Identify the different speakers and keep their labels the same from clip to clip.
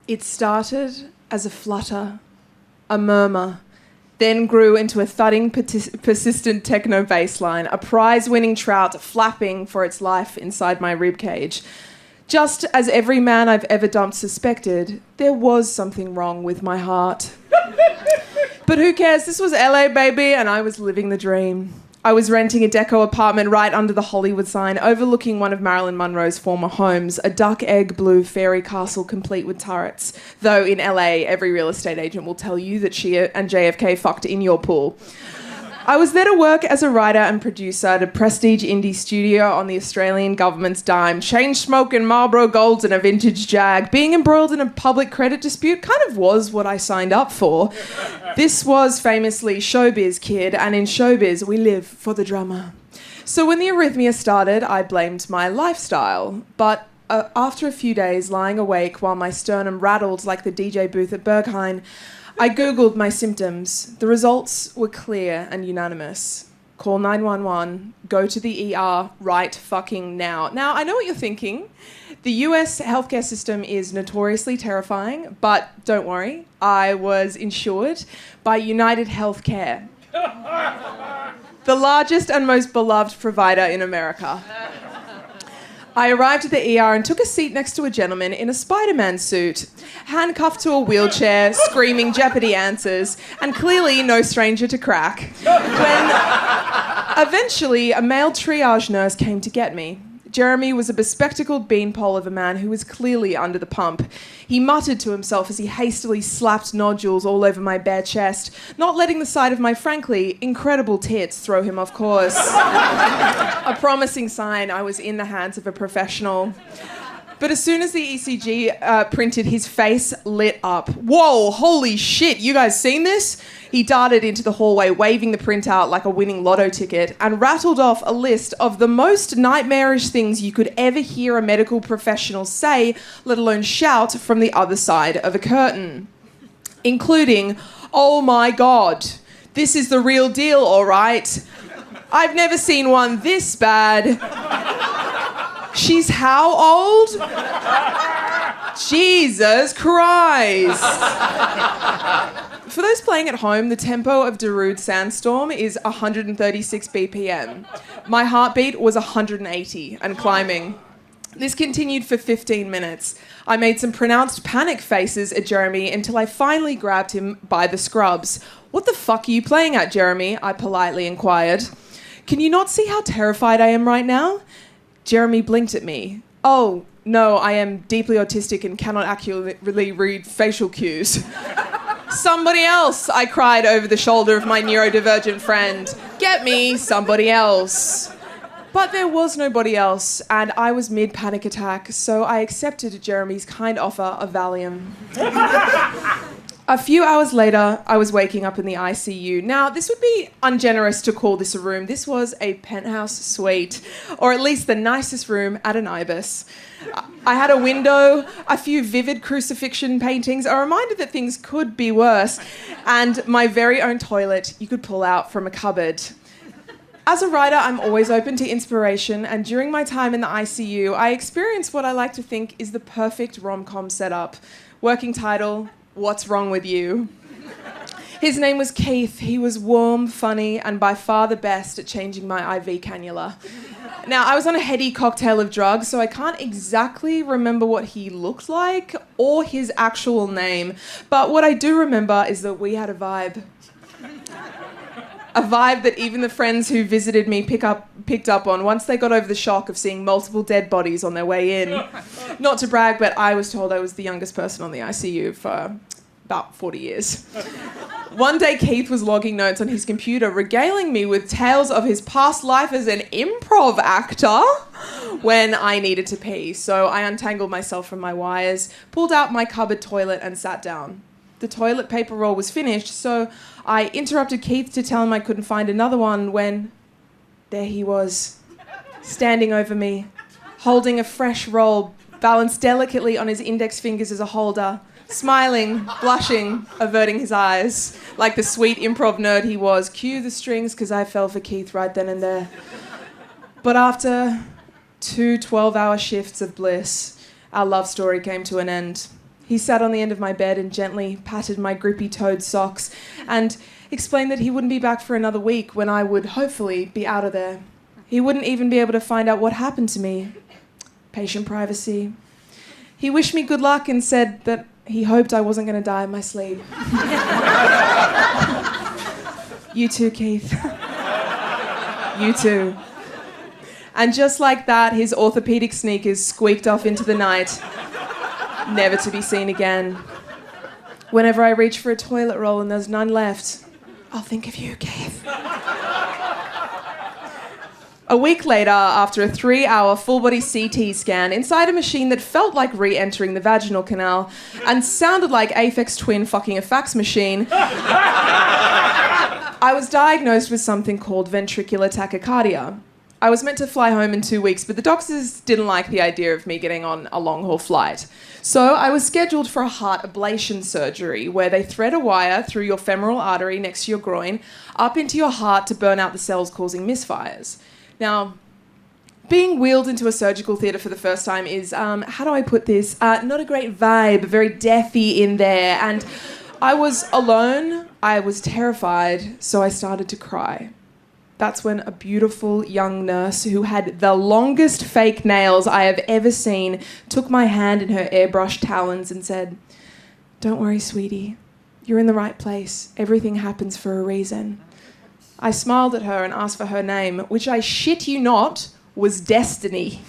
Speaker 1: It started as a flutter, a murmur, then grew into a thudding, persistent techno bass line, a prize-winning trout flapping for its life inside my ribcage. Just as every man I've ever dumped suspected, there was something wrong with my heart. But who cares? This was LA, baby, and I was living the dream. I was renting a deco apartment right under the Hollywood sign, overlooking one of Marilyn Monroe's former homes, a duck egg blue fairy castle complete with turrets. Though in LA, every real estate agent will tell you that she and JFK fucked in your pool. I was there to work as a writer and producer at a prestige indie studio on the Australian government's dime, chain-smoking Marlboro Golds and a vintage Jag. Being embroiled in a public credit dispute kind of was what I signed up for. This was famously showbiz, kid, and in showbiz, we live for the drama. So when the arrhythmia started, I blamed my lifestyle. But after a few days lying awake while my sternum rattled like the DJ booth at Berghain, I Googled my symptoms. The results were clear and unanimous. Call 911, go to the ER right fucking now. Now, I know what you're thinking. The US healthcare system is notoriously terrifying, but don't worry, I was insured by United Healthcare, the largest and most beloved provider in America. I arrived at the ER and took a seat next to a gentleman in a Spider-Man suit, handcuffed to a wheelchair, screaming Jeopardy answers, and clearly no stranger to crack. When eventually a male triage nurse came to get me. Jeremy was a bespectacled beanpole of a man who was clearly under the pump. He muttered to himself as he hastily slapped nodules all over my bare chest, not letting the sight of my, frankly, incredible tits throw him off course. A promising sign I was in the hands of a professional. But as soon as the ECG printed, his face lit up. Whoa, holy shit, you guys seen this? He darted into the hallway, waving the printout like a winning lotto ticket, and rattled off a list of the most nightmarish things you could ever hear a medical professional say, let alone shout from the other side of a curtain. Including, oh my God, this is the real deal, all right? I've never seen one this bad. She's how old? Jesus Christ. For those playing at home, the tempo of Darude Sandstorm is 136 BPM. My heartbeat was 180 and climbing. This continued for 15 minutes. I made some pronounced panic faces at Jeremy until I finally grabbed him by the scrubs. What the fuck are you playing at, Jeremy? I politely inquired. Can you not see how terrified I am right now? Jeremy blinked at me. Oh, no, I am deeply autistic and cannot accurately read facial cues. Somebody else, I cried over the shoulder of my neurodivergent friend. Get me somebody else. But there was nobody else, and I was mid-panic attack, so I accepted Jeremy's kind offer of Valium. A few hours later, I was waking up in the ICU. Now, this would be ungenerous to call this a room. This was a penthouse suite, or at least the nicest room at an ibis. I had a window, a few vivid crucifixion paintings, a reminder that things could be worse, and my very own toilet you could pull out from a cupboard. As a writer, I'm always open to inspiration, and during my time in the ICU, I experienced what I like to think is the perfect rom-com setup. Working title, What's Wrong With You? His name was Keith. He was warm, funny, and by far the best at changing my IV cannula. Now, I was on a heady cocktail of drugs, so I can't exactly remember what he looked like or his actual name, but what I do remember is that we had a vibe. A vibe that even the friends who visited me picked up on once they got over the shock of seeing multiple dead bodies on their way in. Not to brag, but I was told I was the youngest person on the ICU for about 40 years. One day, Keith was logging notes on his computer, regaling me with tales of his past life as an improv actor when I needed to pee. So I untangled myself from my wires, pulled out my cupboard toilet and sat down. The toilet paper roll was finished, so I interrupted Keith to tell him I couldn't find another one when there he was, standing over me, holding a fresh roll, balanced delicately on his index fingers as a holder, smiling, blushing, averting his eyes, like the sweet improv nerd he was. Cue the strings, because I fell for Keith right then and there. But after 2 12-hour shifts of bliss, our love story came to an end. He sat on the end of my bed and gently patted my grippy-toed socks and explained that he wouldn't be back for another week when I would hopefully be out of there. He wouldn't even be able to find out what happened to me. Patient privacy. He wished me good luck and said that he hoped I wasn't going to die in my sleep. You too, Keith. You too. And just like that, his orthopedic sneakers squeaked off into the night, never to be seen again. Whenever I reach for a toilet roll and there's none left, I'll think of you, Keith. A week later, after a 3-hour full-body CT scan inside a machine that felt like re-entering the vaginal canal and sounded like Aphex Twin fucking a fax machine, I was diagnosed with something called ventricular tachycardia. I was meant to fly home in 2 weeks, but the doctors didn't like the idea of me getting on a long-haul flight. So I was scheduled for a heart ablation surgery where they thread a wire through your femoral artery next to your groin up into your heart to burn out the cells causing misfires. Now, being wheeled into a surgical theatre for the first time is, how do I put this? Not a great vibe, very deathy in there. And I was alone, I was terrified, so I started to cry. That's when a beautiful young nurse who had the longest fake nails I have ever seen took my hand in her airbrushed talons and said, "Don't worry, sweetie. You're in the right place. Everything happens for a reason." I smiled at her and asked for her name, which I shit you not, was Destiny.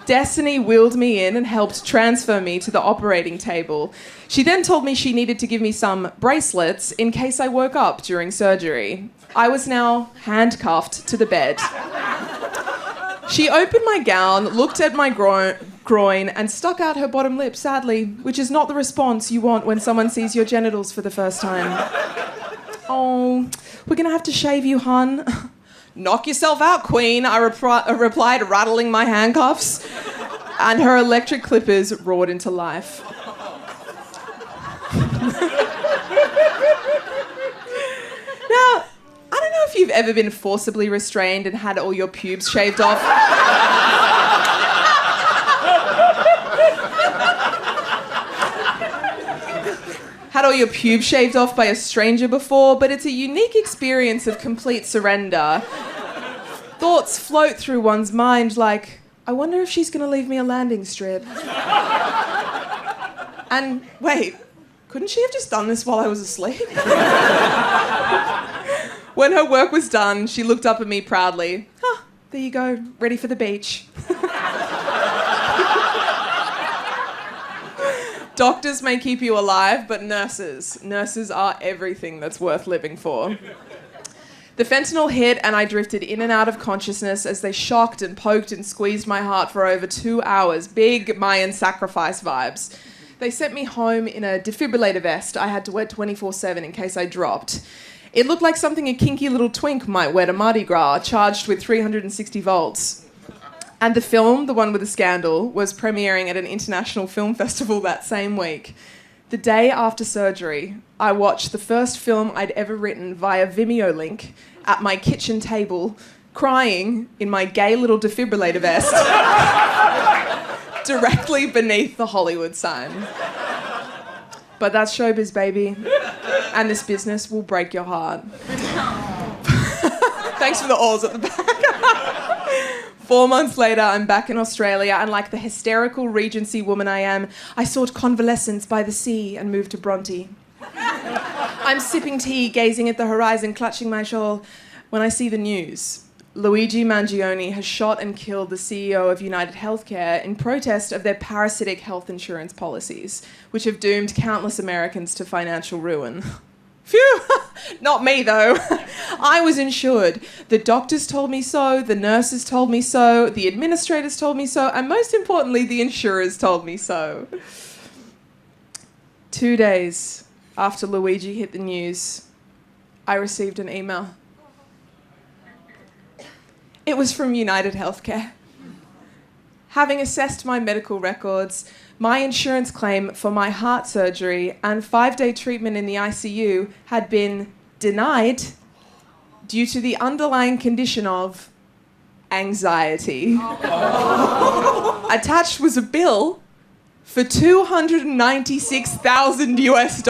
Speaker 1: Destiny wheeled me in and helped transfer me to the operating table. She then told me she needed to give me some bracelets in case I woke up during surgery. I was now handcuffed to the bed. She opened my gown, looked at my groin, and stuck out her bottom lip sadly, which is not the response you want when someone sees your genitals for the first time. "Oh, we're going to have to shave you, hun." "Knock yourself out, queen," I replied, rattling my handcuffs, and her electric clippers roared into life. Now, I don't know if you've ever been forcibly restrained and had all your pubes shaved off. Had all your pubes shaved off by a stranger before, but it's a unique experience of complete surrender. Thoughts float through one's mind like, I wonder if she's going to leave me a landing strip. And wait, couldn't she have just done this while I was asleep? When her work was done, she looked up at me proudly. "Huh, there you go, ready for the beach." Doctors may keep you alive, but nurses are everything that's worth living for. The fentanyl hit and I drifted in and out of consciousness as they shocked and poked and squeezed my heart for over 2 hours. Big Mayan sacrifice vibes. They sent me home in a defibrillator vest I had to wear 24/7 in case I dropped. It looked like something a kinky little twink might wear to Mardi Gras, charged with 360 volts. And the film, the one with the scandal, was premiering at an international film festival that same week. The day after surgery, I watched the first film I'd ever written via Vimeo link at my kitchen table, crying in my gay little defibrillator vest, directly beneath the Hollywood sign. But that's showbiz, baby. And this business will break your heart. Thanks for the alls at the back. 4 months later, I'm back in Australia, and like the hysterical Regency woman I am, I sought convalescence by the sea and moved to Bronte. I'm sipping tea, gazing at the horizon, clutching my shawl, when I see the news. Luigi Mangione has shot and killed the CEO of United Healthcare in protest of their parasitic health insurance policies, which have doomed countless Americans to financial ruin. Phew! Not me, though. I was insured. The doctors told me so, the nurses told me so, the administrators told me so, and most importantly, the insurers told me so. 2 days after Luigi hit the news, I received an email. It was from United Healthcare. Having assessed my medical records, my insurance claim for my heart surgery and 5-day treatment in the ICU had been denied due to the underlying condition of anxiety. Attached was a bill for $296,000 US.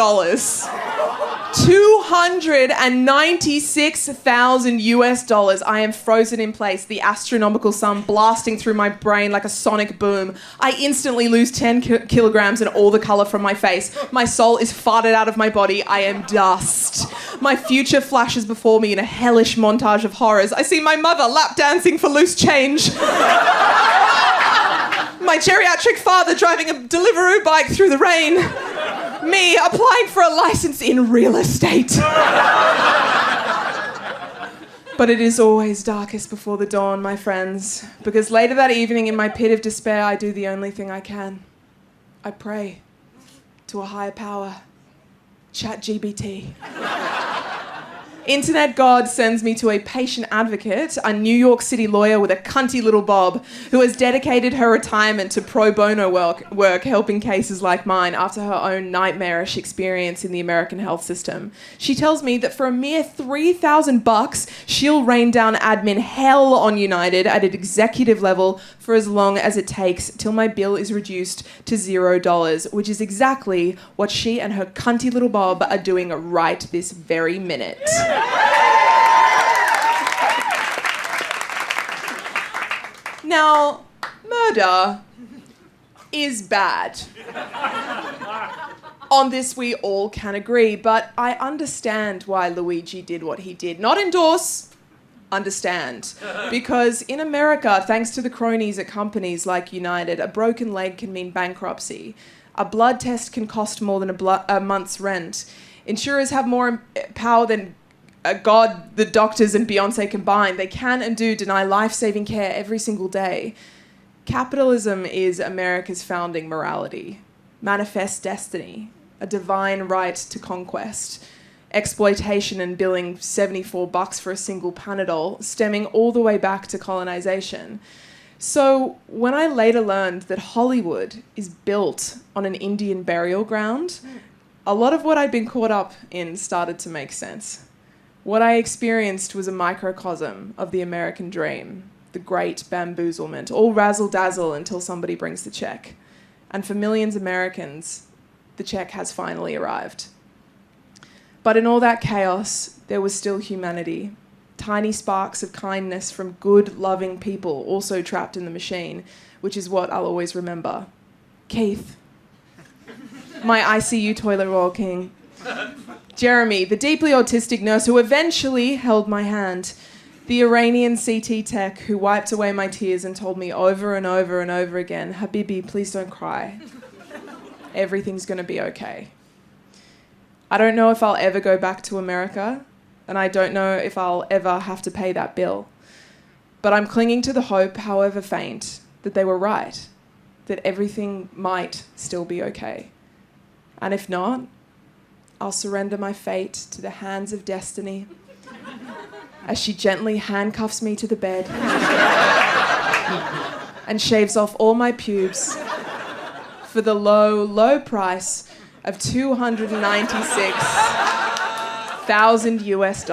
Speaker 1: $296,000 I am frozen in place, the astronomical sum blasting through my brain like a sonic boom. I instantly lose 10 kilograms and all the colour from my face. My soul is farted out of my body. I am dust. My future flashes before me in a hellish montage of horrors. I see my mother lap dancing for loose change. My geriatric father driving a Deliveroo bike through the rain. Me applying for a license in real estate. But it is always darkest before the dawn, my friends, because later that evening in my pit of despair, I do the only thing I can. I pray to a higher power. ChatGPT. Internet God sends me to a patient advocate, a New York City lawyer with a cunty little bob, who has dedicated her retirement to pro bono work helping cases like mine after her own nightmarish experience in the American health system. She tells me that for a mere $3,000, she'll rain down admin hell on United at an executive level for as long as it takes till my bill is reduced to $0, which is exactly what she and her cunty little bob are doing right this very minute. Now, murder is bad. On this we all can agree, but I understand why Luigi did what he did. Not endorse, understand. Because in America, thanks to the cronies at companies like United, a broken leg can mean bankruptcy. A blood test can cost more than a month's rent. Insurers have more power than God, the doctors and Beyonce combined. They can and do deny life-saving care every single day. Capitalism is America's founding morality, manifest destiny, a divine right to conquest, exploitation and billing $74 for a single Panadol, stemming all the way back to colonization. So when I later learned that Hollywood is built on an Indian burial ground, a lot of what I'd been caught up in started to make sense. What I experienced was a microcosm of the American dream, the great bamboozlement, all razzle-dazzle until somebody brings the check. And for millions of Americans, the check has finally arrived. But in all that chaos, there was still humanity. Tiny sparks of kindness from good, loving people also trapped in the machine, which is what I'll always remember. Keith, my ICU toilet roll king. Jeremy, the deeply autistic nurse who eventually held my hand. The Iranian CT tech who wiped away my tears and told me over and over and over again, Habibi, please don't cry. Everything's going to be okay. I don't know if I'll ever go back to America, and I don't know if I'll ever have to pay that bill. But I'm clinging to the hope, however faint, that they were right, that everything might still be okay. And if not, I'll surrender my fate to the hands of destiny as she gently handcuffs me to the bed and shaves off all my pubes for the low, low price of $296,000 US.